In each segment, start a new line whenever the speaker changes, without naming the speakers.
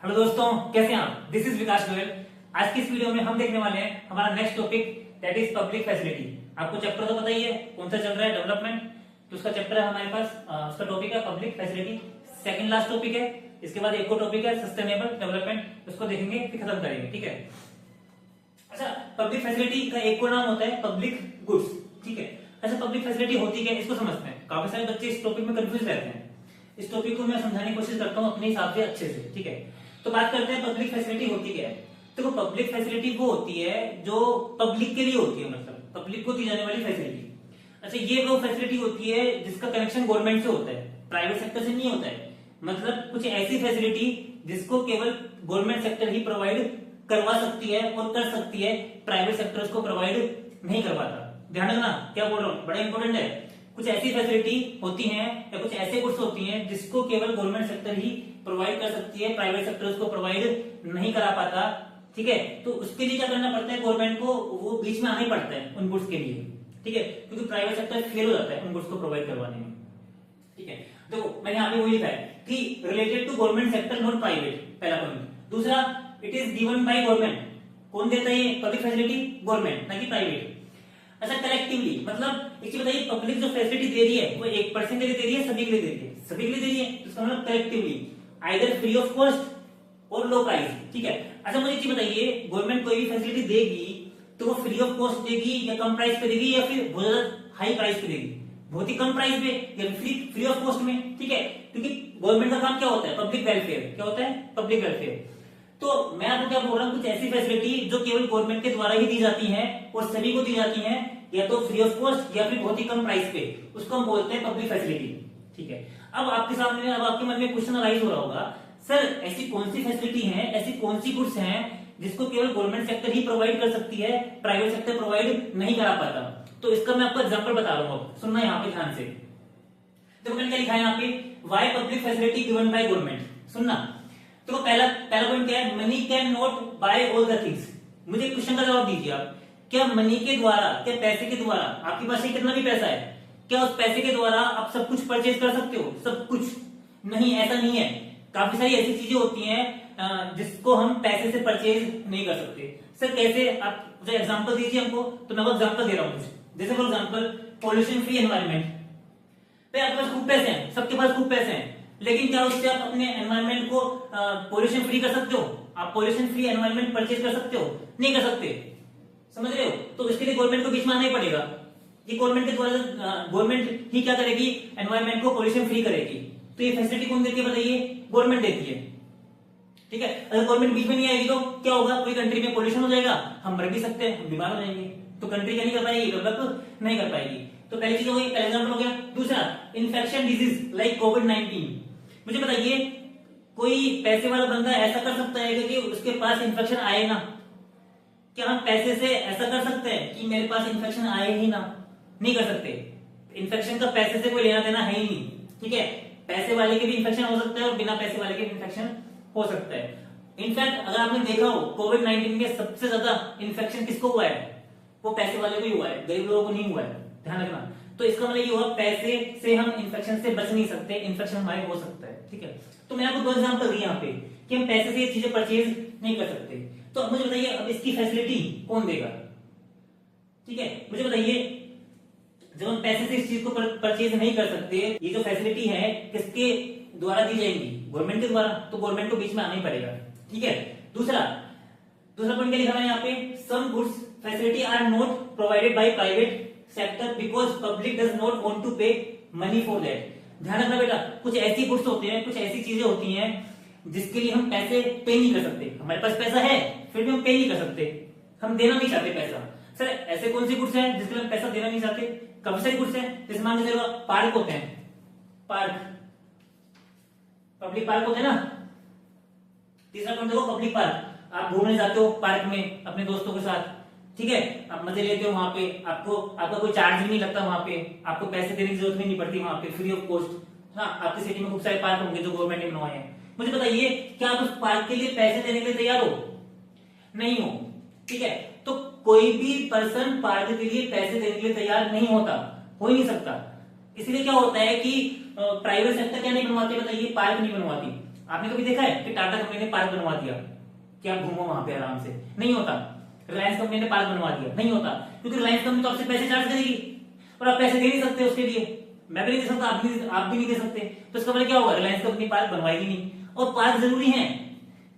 Hello दोस्तों, कैसे हैं आप? दिस इज विकास गोयल। आज की इस वीडियो में हम देखने वाले हैं हमारा next topic, that is public facility. आपको चैप्टर तो पता ही है कौन सा चल रहा है, डेवलपमेंट। तो उसका चैप्टर है हमारे पास, उसका टॉपिक है public facility. Second last topic है। इसके बाद एक और टॉपिक है सस्टेनेबल डेवलपमेंट, उसको देखेंगे फिर खत्म करेंगे, ठीक है। अच्छा, पब्लिक फैसिलिटी का एक और नाम होता है पब्लिक गुड्स, ठीक है। अच्छा, पब्लिक फैसिलिटी होती क्या है इसको समझते हैं। काफी सारे बच्चे इस टॉपिक में कंफ्यूज रहते हैं। इस टॉपिक को मैं समझाने की कोशिश करता हूँ अपने हिसाब से अच्छे से, ठीक है। तो बात करते हैं पब्लिक फैसिलिटी होती क्या है। तो पब्लिक फैसिलिटी वो होती है जो पब्लिक के लिए होती है, मतलब पब्लिक को दी जाने वाली फैसिलिटी। अच्छा, ये वो फैसिलिटी होती है जिसका कनेक्शन गवर्नमेंट से होता है, प्राइवेट सेक्टर से नहीं होता है। मतलब कुछ ऐसी फैसिलिटी जिसको केवल गवर्नमेंट सेक्टर ही प्रोवाइड करवा सकती है और कर सकती है, प्राइवेट सेक्टर उसको प्रोवाइड नहीं करवाता। ध्यान रखना क्या बोल रहा हूँ, बड़ा इंपॉर्टेंट है। कुछ ऐसी फैसिलिटी होती हैं या कुछ ऐसे गुड्स होती हैं जिसको केवल गवर्नमेंट सेक्टर ही प्रोवाइड कर सकती है, प्राइवेट सेक्टर उसको प्रोवाइड नहीं करा पाता, ठीक है। तो उसके लिए क्या करना पड़ता है, गवर्नमेंट को वो बीच में आना ही पड़ता है उन गुड्स के लिए, ठीक है, क्योंकि प्राइवेट सेक्टर फेल हो जाता है उन गुड्स को प्रोवाइड करवाने में, ठीक है। तो मैंने यहाँ पे वही लिखा है कि related to government sector not private, पहला पॉइंट। दूसरा, it is given by government. कौन देता है ये पब्लिक फैसिलिटी? गवर्नमेंट, ना कि प्राइवेट। अच्छा, कलेक्टिवली, मतलब एक चीज बताइए, पब्लिक जो फैसिलिटी दे रही है वो एक पर्सन के लिए दे रही है, सभी के लिए दे रही है? सभी के लिए दे रही है, तो इसका मतलब collectively, either free of cost और लो प्राइस, ठीक है। अच्छा, मुझे एक चीज बताइए, गवर्नमेंट कोई भी फैसिलिटी देगी तो वो फ्री ऑफ कॉस्ट देगी या कम प्राइस पे देगी या फिर बहुत ज्यादा हाई प्राइस पे देगी? बहुत ही कम प्राइस पे या फ्री ऑफ कॉस्ट में, ठीक है। क्योंकि गवर्नमेंट का काम क्या होता है? Public welfare. क्या होता है? Public welfare. तो मैं आपको क्या बोल रहा हूँ, कुछ ऐसी फैसिलिटी जो केवल गवर्नमेंट के द्वारा ही दी जाती है और सभी को दी जाती है, या तो फ्री ऑफ कॉस्ट या फिर बहुत ही कम प्राइस पे, उसको हम बोलते हैं पब्लिक फैसिलिटी, ठीक है। अब आपके सामने, अब आपके मन में क्वेश्चन अराइज हो रहा होगा, सर ऐसी कौन सी फैसिलिटी है, ऐसी कौन सी गुड्स हैं जिसको केवल गवर्नमेंट सेक्टर ही प्रोवाइड कर सकती है, प्राइवेट सेक्टर प्रोवाइड नहीं करा पाता? तो इसका मैं आपको एग्जांपल बता रहा हूँ, सुनना यहाँ पे ध्यान से। तो मैंने क्या लिखा है यहाँ पे, why public facility given by government. सुनना, तो पहला पॉइंट क्या है, money can not buy all the things. मुझे क्वेश्चन का जवाब दीजिए आप, क्या मनी के द्वारा, क्या पैसे के द्वारा, आपके पास कितना भी पैसा है, क्या उस पैसे के द्वारा आप सब कुछ परचेज कर सकते हो? सब कुछ नहीं, ऐसा नहीं है। काफी सारी ऐसी चीजें होती हैं जिसको हम पैसे से परचेज नहीं कर सकते। सर कैसे? आप मुझे एग्जांपल दीजिए हमको। तो मैं वो एग्जांपल दे रहा हूँ, जैसे for example pollution free environment पे आपके पास खूब पैसे हैं, सबके पास खूब पैसे हैं, लेकिन क्या उससे आप अपने एनवायरनमेंट को पॉल्यूशन फ्री कर सकते हो? आप पॉल्यूशन फ्री एनवायरनमेंट परचेज कर सकते हो? नहीं कर सकते, समझ रहे हो। तो इसके लिए गवर्नमेंट को बीच में आना ही पड़ेगा। ये गवर्नमेंट के द्वारा, गवर्नमेंट ही क्या करेगी, एनवायरनमेंट को पॉल्यूशन फ्री करेगी। तो ये फैसिलिटी कौन देती है बताइए? गवर्नमेंट देती है, ठीक है। अगर गवर्नमेंट बीच में नहीं आएगी तो क्या होगा, पूरी कंट्री में पॉल्यूशन हो जाएगा, हम मर भी सकते हैं, हम बीमार हो जाएंगे, तो कंट्री क्या नहीं कर पाएगी, डेवलप नहीं कर पाएगी। तो पहली चीज हो गई, पहला एग्जांपल हो गया। दूसरा, इन्फेक्शन डिजीज लाइक कोविड-19। मुझे बताइए, कोई पैसे वाला बंदा ऐसा कर सकता है कि उसके पास इन्फेक्शन आए ना? क्या हम पैसे से ऐसा कर सकते हैं कि मेरे पास इन्फेक्शन आए ही ना? नहीं कर सकते। इन्फेक्शन का पैसे से कोई लेना देना है ही नहीं, ठीक है। पैसे वाले के भी इन्फेक्शन हो सकता है और बिना पैसे वाले के भी इन्फेक्शन हो सकता है। इनफैक्ट अगर आपने देखा हो, कोविड-19 में सबसे ज्यादा इन्फेक्शन किसको हुआ है? वो पैसे वाले को ही हुआ है, गरीब लोगों को नहीं हुआ है, ध्यान रखना। तो इसका मतलब ये हुआ, पैसे से हम इन्फेक्शन से बच नहीं सकते, इन्फेक्शन हमारे हो सकता है, ठीक है। तो मैं आपको दो एग्जांपल दिए यहाँ पे कि हम पैसे से ये चीजें परचेज नहीं कर सकते। तो अब मुझे बताइए, अब इसकी फैसिलिटी कौन देगा? ठीक है, मुझे बताइए, जब हम पैसे से इस चीज को परचेज नहीं कर सकते, ये जो फैसिलिटी है किसके द्वारा दी जाएगी? गवर्नमेंट के द्वारा। तो गवर्नमेंट को बीच में आना ही पड़ेगा, ठीक है। दूसरा पॉइंट क्या लिखा है यहाँ पे, some goods facility are not provided by private sector because public does not want to pay money for that. ध्यान रखना बेटा, कुछ ऐसी गुड्स होते हैं, कुछ ऐसी चीजें होती हैं जिसके लिए हम पैसे पे नहीं कर सकते। हमारे पास पैसा है फिर भी हम पे नहीं कर सकते, हम देना नहीं चाहते पैसा। सर ऐसे कौन सी गुड्स हैं जिसके लिए हम पैसा देना नहीं चाहते? काफी सारी गुड्स हैं, जैसे मान लीजिए पार्क होते हैं, पार्क, पब्लिक पार्क होते हैं ना। तीसरा पॉइंट देखो, पब्लिक पार्क। आप घूमने जाते हो पार्क में अपने दोस्तों के साथ, ठीक है, आप मजे लेते हो वहां पे, आपका कोई चार्ज भी नहीं लगता वहां पे, आपको पैसे देने की जरूरत भी नहीं पड़ती वहां पे, फ्री ऑफ कॉस्ट। हाँ, आपकी सिटी में खूब सारे पार्क होंगे जो गवर्नमेंट ने बनवाए हैं। मुझे बताइए, क्या आप उस पार्क के लिए पैसे देने के लिए तैयार हो? नहीं हो, ठीक है। तो कोई भी पर्सन पार्क के लिए पैसे देने के लिए तैयार नहीं होता, हो ही नहीं सकता। इसलिए क्या होता है कि प्राइवेट सेक्टर क्या नहीं बनवाती बताइए? पार्क नहीं बनवाती। आपने कभी देखा है कि टाटा कंपनी ने पार्क बनवा दिया कि आप घूमो वहां पे आराम से? नहीं होता। रिलायंस कंपनी ने पार्क बनवा दिया? नहीं होता, क्योंकि रिलायंस कंपनी तो आपसे पैसे चार्ज करेगी और आप पैसे दे नहीं सकते उसके लिए। मैं भी नहीं दे सकता, आप भी नहीं दे सकते। तो इसका मतलब क्या होगा? रिलायंस कंपनी पार्क बनवाएगी नहीं। और पार्क जरूरी है,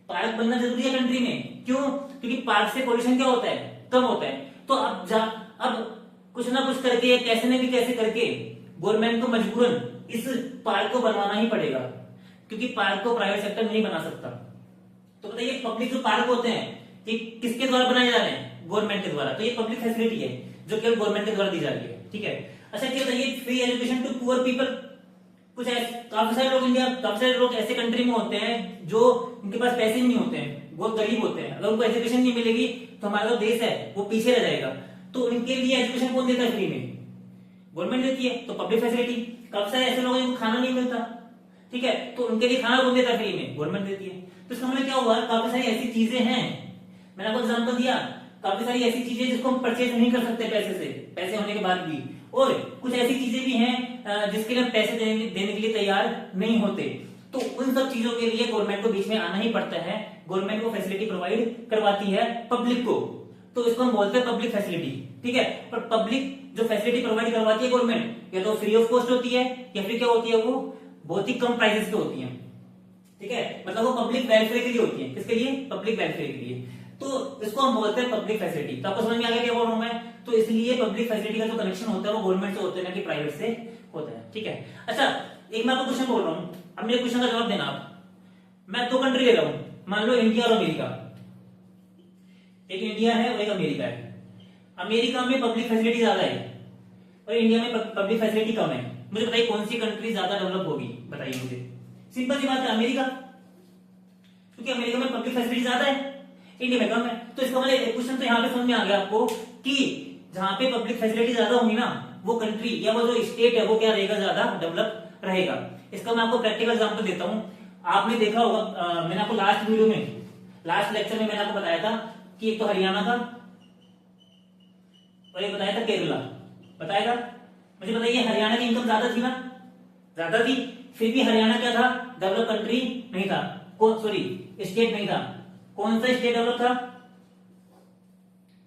पार्क बनना जरूरी है कंट्री में। क्यों? क्योंकि पार्क से पोल्यूशन क्या होता है? कम होता है। तो अब कुछ ना कुछ करके, कैसे न भी कैसे करके गवर्नमेंट को मजबूरन इस पार्क को बनवाना ही पड़ेगा, क्योंकि पार्क को प्राइवेट सेक्टर नहीं बना सकता। तो बताइए, पब्लिक जो पार्क होते हैं ये किसके द्वारा बनाए जा रहे हैं? गवर्नमेंट के द्वारा। तो ये पब्लिक फैसिलिटी है जो केवल गवर्नमेंट के द्वारा दी जा रही है। ठीक है। अच्छा, ये बताइए, free education to poor people. कुछ काफी सारे लोग काफी सारे लोग ऐसे कंट्री में होते हैं जो उनके पास पैसे नहीं होते हैं, बहुत गरीब होते हैं। अगर उनको एजुकेशन नहीं मिलेगी तो हमारा जो देश है वो पीछे रह जाएगा। तो उनके लिए एजुकेशन कौन देता है? फ्री में गवर्नमेंट देती है। तो पब्लिक फैसिलिटी। काफी सारे ऐसे लोग हैं जिनको खाना नहीं मिलता, ठीक है, तो उनके लिए खाना कौन देता है? फ्री में गवर्नमेंट देती है। तो इसका मतलब क्या हुआ? काफी सारी ऐसी चीजें हैं, मैंने आपको एग्जांपल दिया, काफी सारी ऐसी चीजें जिसको हम परचेज नहीं कर सकते पैसे से, पैसे होने के बाद भी। और कुछ ऐसी चीजें भी हैं जिसके लिए हम पैसे देने के लिए तैयार नहीं होते। तो उन सब चीजों के लिए गवर्नमेंट को बीच में आना ही पड़ता है। गवर्नमेंट को फैसिलिटी प्रोवाइड करवाती है पब्लिक को, तो इसको हम बोलते हैं पब्लिक फैसिलिटी। ठीक है। पर पब्लिक जो फैसिलिटी प्रोवाइड करवाती है गवर्नमेंट, या तो फ्री ऑफ कॉस्ट होती है या फिर क्या होती है, वो बहुत ही कम प्राइसेस पे होती है। ठीक है, मतलब वो पब्लिक वेलफेयर के लिए होती है। किसके लिए? पब्लिक वेलफेयर के लिए। तो इसको हम बोलते हैं पब्लिक फैसिलिटी। तो आपको समझ में आ गया क्या बोल रहा हूं मैं? तो इसलिए पब्लिक फैसिलिटी का जो कनेक्शन होता है वो गवर्नमेंट से होता है, ना कि प्राइवेट से होता है। ठीक है। अच्छा, एक मैं आपको क्वेश्चन बोल रहा हूं, अब मेरे क्वेश्चन का जवाब देना आप। मैं दो कंट्री ले रहा हूं, मान लो इंडिया और अमेरिका। एक इंडिया है और एक अमेरिका है। अमेरिका में पब्लिक फैसिलिटी ज्यादा है और इंडिया में पब्लिक फैसिलिटी कम है। मुझे बताइए कौन सी कंट्री ज्यादा डेवलप होगी? बताइए मुझे। सिंपल सी बात है, अमेरिका, क्योंकि अमेरिका में पब्लिक फैसिलिटी ज्यादा है, इंडिया में कम है। तो इसका मतलब क्वेश्चन तो यहाँ पे समझ में आ गया आपको कि जहां पे पब्लिक फैसिलिटी ज्यादा होंगी ना, वो कंट्री या वो जो स्टेट है वो क्या रहेगा? ज्यादा डेवलप रहेगा। इसका मैं आपको प्रैक्टिकल एग्जांपल देता हूं। आपने देखा होगा, मैंने आपको लास्ट वीडियो में, लास्ट लेक्चर में मैंने आपको बताया था कि एक तो हरियाणा था और एक बताया था केरला, बताया था। मुझे बताइए, हरियाणा की इनकम ज्यादा थी ना? ज्यादा थी। फिर भी हरियाणा क्या था? डेवलप कंट्री नहीं था। सॉरी, स्टेट नहीं था। कौन सा स्टेट डेवलप था?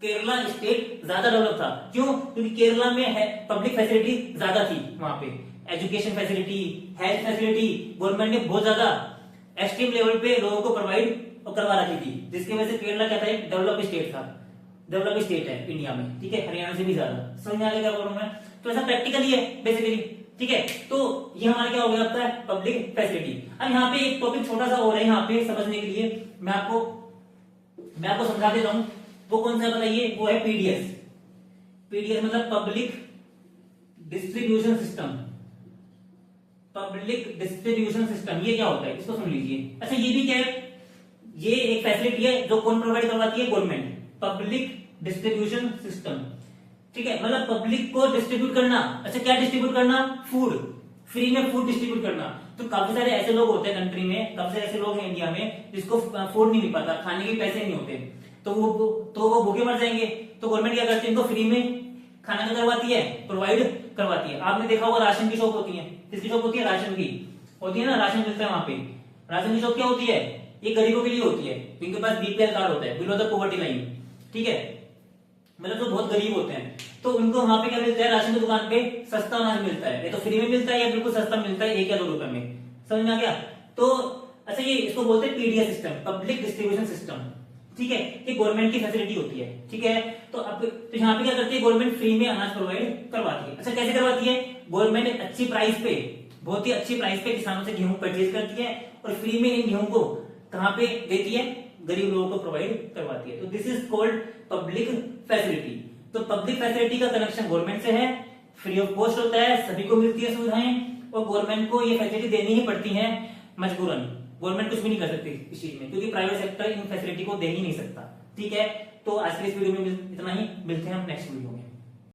केरला स्टेट ज्यादा डेवलप था। क्यों? क्योंकि केरला में है पब्लिक फैसिलिटी ज्यादा थी। वहां पे education facility, health facility government ने बहुत ज्यादा एक्सट्रीम लेवल पे लोगों को प्रोवाइड करवा रखी थी, जिसकी वजह से केरला क्या था? एक डेवलप स्टेट था, डेवलप स्टेट है इंडिया में। ठीक है, हरियाणा से भी ज्यादा। समझ में आ गया क्या बोल रहा हूं मैं? तो ऐसा प्रैक्टिकली है बेसिकली। ठीक है, तो ये हमारा क्या हो गया आपका पब्लिक फैसिलिटी। अब यहाँ पे एक टॉपिक छोटा सा और है यहाँ पे समझने के लिए, मैं आपको समझा देता हूं। वो कौन सा बताइए? वो है पीडीएस। पीडीएस मतलब public distribution system. Public distribution system ये क्या होता है? इसको सुन लीजिए। अच्छा, ये भी क्या है? ये एक फैसिलिटी है जो कौन प्रोवाइड करवाती है? गवर्नमेंट। Public distribution system. ठीक है, मतलब पब्लिक को डिस्ट्रीब्यूट करना। अच्छा, क्या डिस्ट्रीब्यूट करना? फूड, फ्री में फूड डिस्ट्रीब्यूट करना। तो काफी सारे ऐसे लोग होते हैं कंट्री में, काफी सारे ऐसे लोग हैं इंडिया में जिसको फूड नहीं मिल पाता, खाने के पैसे नहीं होते, तो वो भूखे मर जाएंगे। तो गवर्नमेंट क्या करती है? इनको फ्री में खाना करवाती है, प्रोवाइड करवाती है। आपने देखा होगा राशन की शॉप होती है। किसकी शॉप होती है? राशन की होती है ना, राशन मिलता है वहां पे। राशन की शॉप क्या होती है? ये गरीबों के लिए होती है, जिनके पास बीपीएल कार्ड होता है, बिलो द पॉवर्टी लाइन। ठीक है, मतलब जो बहुत गरीब होते हैं, तो उनको वहां पे क्या मिलता है? राशन की दुकान पे सस्ता अनाज मिलता है, या तो फ्री में मिलता है या बिल्कुल सस्ता मिलता है, 1 या 2 रुपए में। समझ में आ गया? तो अच्छा, ये इसको बोलते हैं PDS system, public distribution system. ठीक है, ये गवर्नमेंट की फैसिलिटी होती है। ठीक है, तो अब तो यहाँ पे क्या करती है? गवर्नमेंट फ्री में अनाज प्रोवाइड करवाती है। अच्छा, कैसे करवाती है? गवर्नमेंट अच्छी प्राइस पे, बहुत ही अच्छी प्राइस पे किसानों से गेहूं परचेज करती है और फ्री में इन गेहूं को कहां पे देती है? गरीब लोगों को प्रोवाइड करवाती है। तो this is called public facility. तो पब्लिक फैसिलिटी का कनेक्शन गवर्नमेंट से है, फ्री ऑफ कॉस्ट होता है, सभी को मिलती है सुविधाएं, और गवर्नमेंट को ये फैसिलिटी देनी ही पड़ती है मजबूरन। गवर्नमेंट कुछ भी नहीं कर सकती इस चीज में, क्योंकि प्राइवेट सेक्टर इन फैसिलिटी को दे ही नहीं सकता। ठीक है, तो आज के इस वीडियो में इतना ही, मिलते हैं हम नेक्स्ट वीडियो में।